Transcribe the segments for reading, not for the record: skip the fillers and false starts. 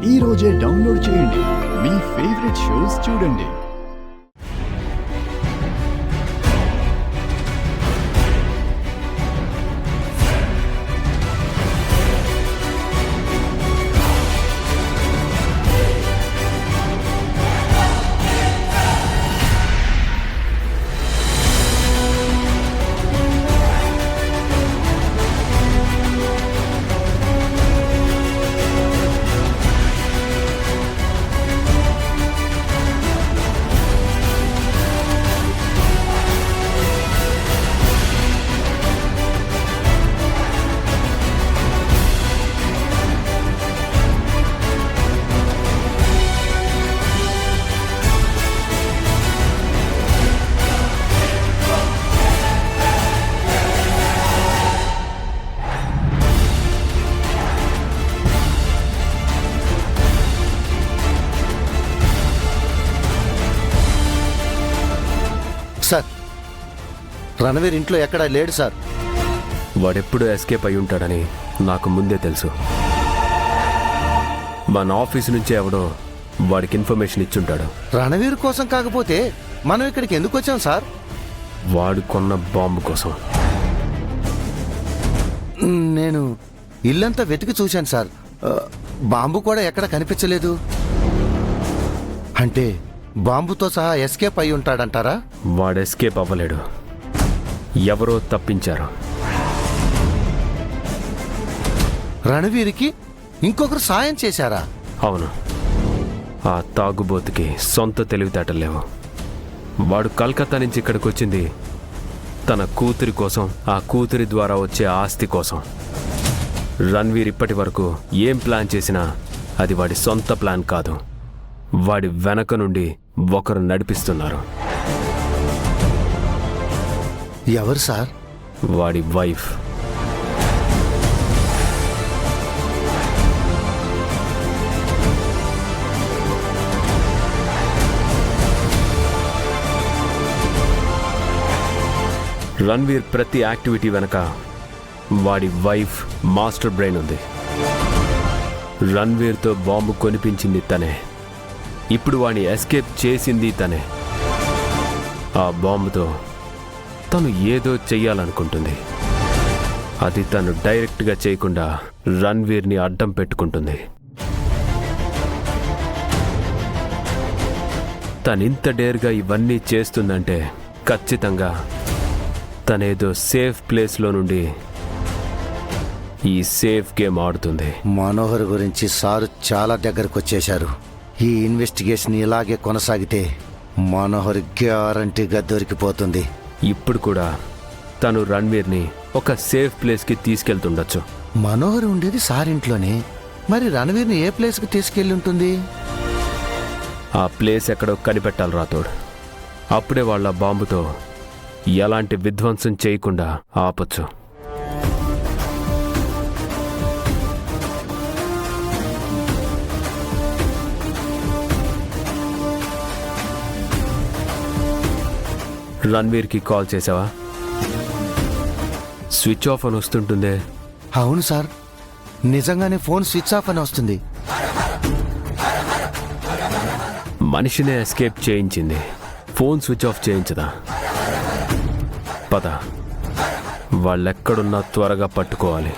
ఈ రోజే డౌన్లోడ్ చేయండి. మీ ఫేవరెట్ షోస్ చూడండి. సార్, రణవీర్ ఇంట్లో ఎక్కడా లేడు సార్. వాడెప్పుడు ఎస్కేప్ అయి ఉంటాడని నాకు ముందే తెలుసు. మన ఆఫీస్ నుంచే ఎవడో వాడికి ఇన్ఫర్మేషన్ ఇచ్చుంటాడు. రణవీర్ కోసం కాకపోతే మనం ఇక్కడికి ఎందుకు వచ్చాం సార్? వాడు కొన్న బాంబు కోసం. నేను ఇల్లంతా వెతికి చూశాను సార్. బాంబు కూడా ఎక్కడ కనిపించలేదు. అంటే బాంబుతో సహా ఎస్కేప్ అయి ఉంటాడంటారా? వాడు ఎస్కేప్ అవ్వలేడు, ఎవరో తప్పించారు. రణవీర్కి ఇంకొకరు సాయం చేశారా? అవును, ఆ తాగుబోతుకి సొంత తెలివితేటలు లేవు. వాడు కలకత్తా నుంచి ఇక్కడికి వచ్చింది తన కూతురి కోసం, ఆ కూతురి ద్వారా వచ్చే ఆస్తి కోసం. రణవీర్ ఇప్పటి వరకు ఏం ప్లాన్ చేసినా అది వాడి సొంత ప్లాన్ కాదు. వాడి వెనక నుండి ఒకరు నడిపిస్తున్నారు. ఎవరు సార్? వాడి వైఫ్. రణవీర్ ప్రతి యాక్టివిటీ వెనక వాడి వైఫ్ మాస్టర్ బ్రెయిన్ ఉంది. రణవీర్తో బాంబు కొనిపించింది తనే. ఇప్పుడు వాడిని ఎస్కేప్ చేసింది తనే. ఆ బాంబుతో తను ఏదో చెయ్యాలనుకుంటుంది. అది తను డైరెక్ట్గా చేయకుండా రణవీర్ని అడ్డం పెట్టుకుంటుంది. తనింత డేర్గా ఇవన్నీ చేస్తుందంటే ఖచ్చితంగా తనేదో సేఫ్ ప్లేస్లో నుండి ఈ సేఫ్ గేమ్ ఆడుతుంది. మనోహర్ గురించి సారు చాలా దగ్గరకు వచ్చేశారు. ఈ ఇన్వెస్టిగేషన్ ఇలాగే కొనసాగితే మనోహర్ గ్యారంటీగా దొరికిపోతుంది. ఇప్పుడు కూడా తను రణవీర్ని ఒక సేఫ్ ప్లేస్కి తీసుకెళ్తుండొచ్చు. మనోహర్ ఉండేది సారింట్లోనే, మరి రణవీర్ని ఏ ప్లేస్కి తీసుకెళ్ళి ఉంటుంది? ఆ ప్లేస్ ఎక్కడో కనిపెట్టాలి రాతోడు. అప్పుడే వాళ్ళ బాంబుతో ఎలాంటి విధ్వంసం చేయకుండా ఆపొచ్చు. రణవీర్కి కాల్ చేసావా? స్విచ్ ఆఫ్ అని వస్తుంటుందే. అవును సార్, నిజంగానే ఫోన్ స్విచ్ ఆఫ్ అని వస్తుంది. మనిషినే ఎస్కేప్ చేయించింది, ఫోన్ స్విచ్ ఆఫ్ చేయించదా? పద, వాళ్ళెక్కడున్నా త్వరగా పట్టుకోవాలి.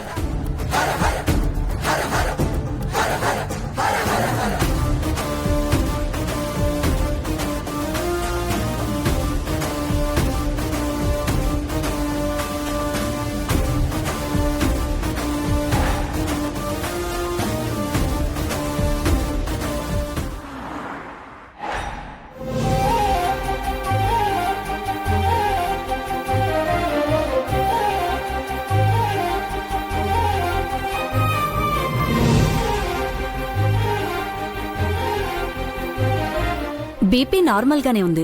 బీపీ నార్మల్గానే ఉంది.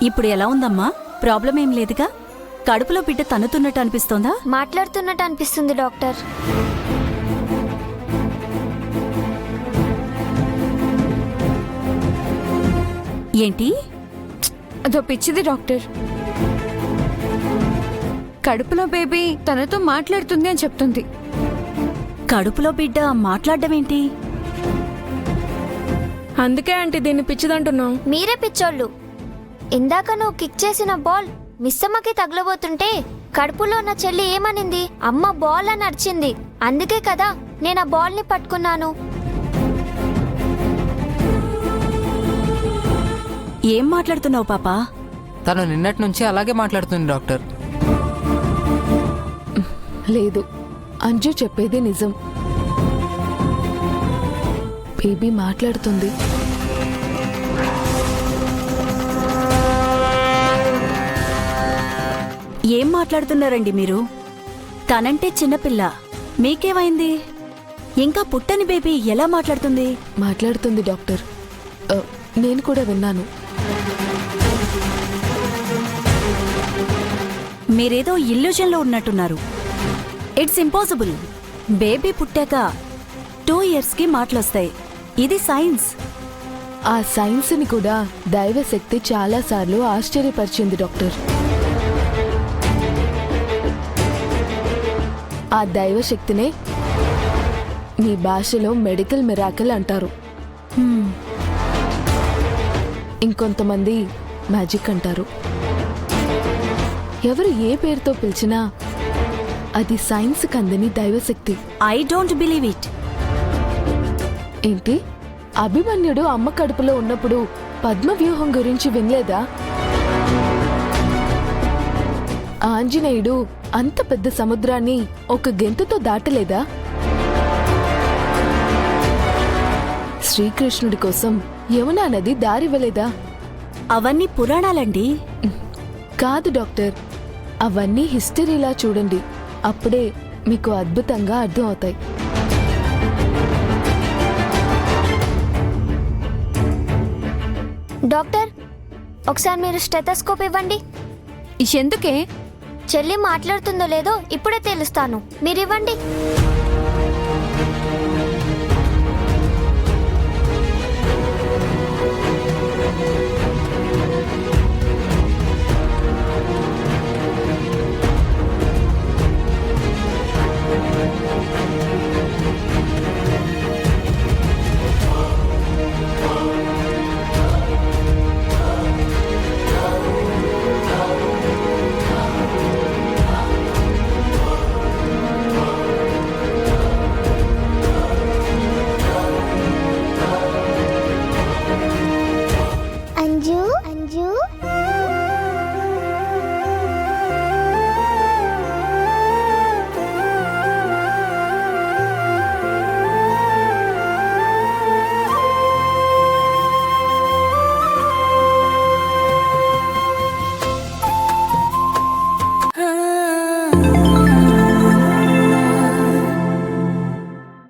ఇప్పుడు ఎలా ఉందమ్మా? ప్రాబ్లం ఏం లేదుగా? కడుపులో బిడ్డ తన్నుతున్నట్టు అనిపిస్తోందా? మాట్లాడుతున్నట్టు అనిపిస్తుంది డాక్టర్. ఏంటి? అదో పిచ్చిది డాక్టర్. కడుపులో బేబీ తనతో మాట్లాడుతుంది అని చెప్తుంది. కడుపులో బిడ్డ మాట్లాడడం ఏంటి? అందుకే అంటే దీన్ని పిచ్చిదంటున్నావు. మీరే పిచ్చోళ్ళు. ఇందాక నువ్వు కిక్ చేసిన బాల్ మిస్సమ్మకి తగలబోతుంటే కడుపులో ఉన్న చెల్లి ఏమనింది? అమ్మ బాల్ అని అరిచింది. అందుకే కదా నేను ఆ బాల్ ని పట్టుకున్నాను. ఏం మాట్లాడుతున్నావు పాపా? తను నిన్నటి నుంచి అలాగే మాట్లాడుతుంది డాక్టర్. లేదు, అంజు చెప్పేది నిజం. బేబీ మాట్లాడుతుంది. ఏం మాట్లాడుతున్నారండి మీరు? తనంటే చిన్నపిల్ల, మీకేమైంది? ఇంకా పుట్టని బేబీ ఎలా మాట్లాడుతుంది? మాట్లాడుతుంది డాక్టర్. నేను కూడా విన్నాను. మీరేదో ఇల్యూజన్లో ఉన్నట్టున్నారు. It's impossible. బేబీ పుట్టాక 2 ఇయర్స్కి మాటలొస్తాయి. ఇది సైన్స్. ఆ సైన్స్ని కూడా దైవశక్తి చాలాసార్లు ఆశ్చర్యపరిచింది డాక్టర్. ఆ దైవశక్తినే మీ భాషలో మెడికల్ మిరాకిల్ అంటారు. ఇంకొంతమంది మ్యాజిక్ అంటారు. ఎవరు ఏ పేరుతో పిలిచినా అది సైన్స్ కందని దైవశక్తి. I don't believe it. ఏంటి? అభిమన్యుడు అమ్మ కడుపులో ఉన్నప్పుడు పద్మవ్యూహం గురించి వినలేదా? ఆంజనేయుడు అంత పెద్ద సముద్రాన్ని ఒక గెంతుతో దాటలేదా? శ్రీకృష్ణుడి కోసం యమునా నది దారివ్వలేదా? అవన్నీ పురాణాలండి. కాదు డాక్టర్, అవన్నీ హిస్టరీలా చూడండి. అప్పుడే మీకు అద్భుతంగా అర్థం అవుతాయి. డాక్టర్, ఒకసారి మీరు స్టెథోస్కోప్ ఇవ్వండి. ఎందుకే? చెల్లి మాట్లాడుతుందో లేదో ఇప్పుడే తెలుస్తాను. మీరు ఇవ్వండి.